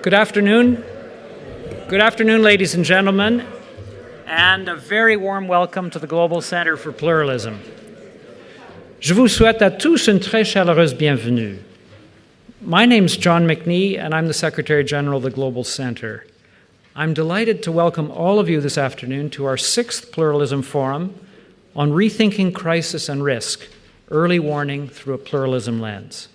Good afternoon. Good afternoon, ladies and gentlemen, and a very warm welcome to the Global Center for Pluralism. Je vous souhaite à tous une très chaleureuse bienvenue. My name's John McNee, and I'm the Secretary General of the Global Center. I'm delighted to welcome all of you this afternoon to our 6th Pluralism Forum on Rethinking Crisis and Risk, Early Warning Through a Pluralism Lens.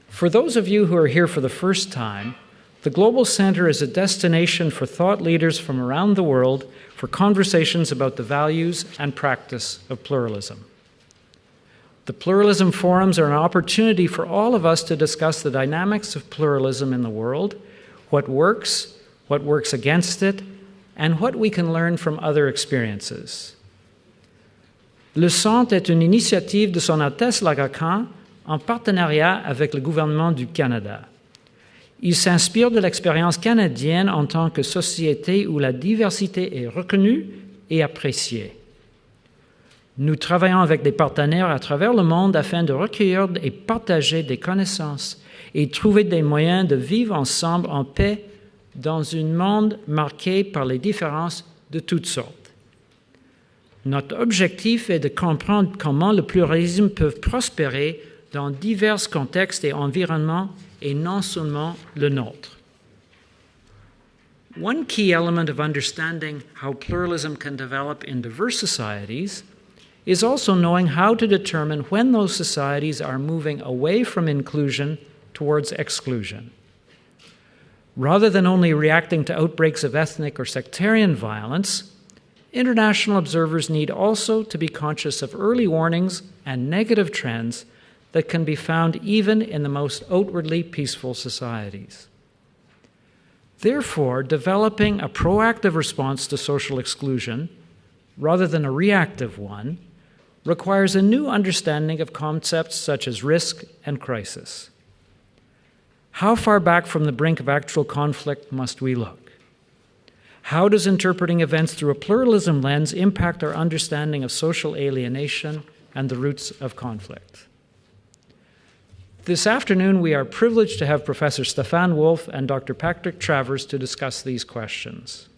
For those of you who are here for the first time, the Global Center is a destination for thought leaders from around the world for conversations about the values and practice of pluralism. The Pluralism Forums are an opportunity for all of us to discuss the dynamics of pluralism in the world, what works against it, and what we can learn from other experiences. Le Centre est une initiative de Son Altesse l'Agracran en partenariat avec le gouvernement du Canada. Il s'inspire de l'expérience canadienne en tant que société où la diversité est reconnue et appréciée. Nous travaillons avec des partenaires à travers le monde afin de recueillir et partager des connaissances et trouver des moyens de vivre ensemble en paix dans un monde marqué par les différences de toutes sortes. Notre objectif est de comprendre comment le pluralisme peut prospérer dans divers contextes et environnements et non seulement le nôtre. One key element of understanding how pluralism can develop in diverse societies is also knowing how to determine when those societies are moving away from inclusion towards exclusion. Rather than only reacting to outbreaks of ethnic or sectarian violence, international observers need also to be conscious of early warnings and negative trends that can be found even in the most outwardly peaceful societies. Therefore, developing a proactive response to social exclusion, rather than a reactive one, requires a new understanding of concepts such as risk and crisis. How far back from the brink of actual conflict must we look? How does interpreting events through a pluralism lens impact our understanding of social alienation and the roots of conflict? This afternoon, we are privileged to have Professor Stefan Wolf and Dr. Patrick Travers to discuss these questions.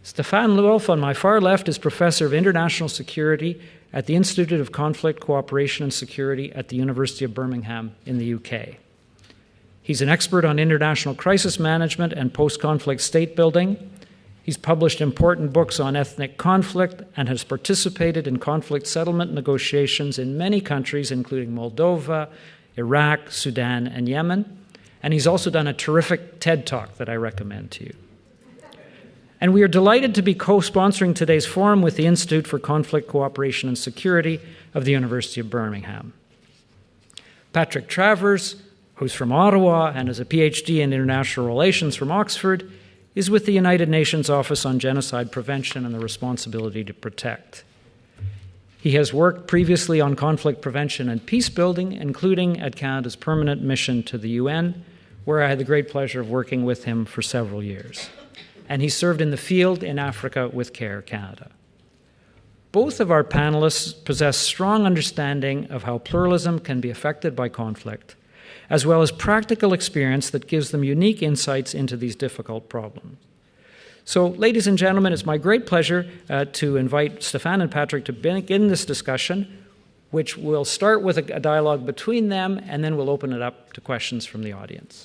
Stefan Wolf, on my far left, is Professor of International Security at the Institute of Conflict, Cooperation and Security at the University of Birmingham in the UK. He's an expert on international crisis management and post-conflict state building. He's published important books on ethnic conflict and has participated in conflict settlement negotiations in many countries, including Moldova, Iraq, Sudan, and Yemen. And he's also done a terrific TED Talk that I recommend to you. And we are delighted to be co-sponsoring today's forum with the Institute for Conflict, Cooperation and Security of the University of Birmingham. Patrick Travers, who's from Ottawa and has a PhD in International Relations from Oxford, is with the United Nations Office on Genocide Prevention and the Responsibility to Protect. He has worked previously on conflict prevention and peace building, including at Canada's permanent mission to the UN, where I had the great pleasure of working with him for several years. And he served in the field in Africa with CARE Canada. Both of our panelists possess strong understanding of how pluralism can be affected by conflict, as well as practical experience that gives them unique insights into these difficult problems. So, ladies and gentlemen, it's my great pleasure to invite Stefan and Patrick to begin this discussion, which will start with a dialogue between them, and then we'll open it up to questions from the audience.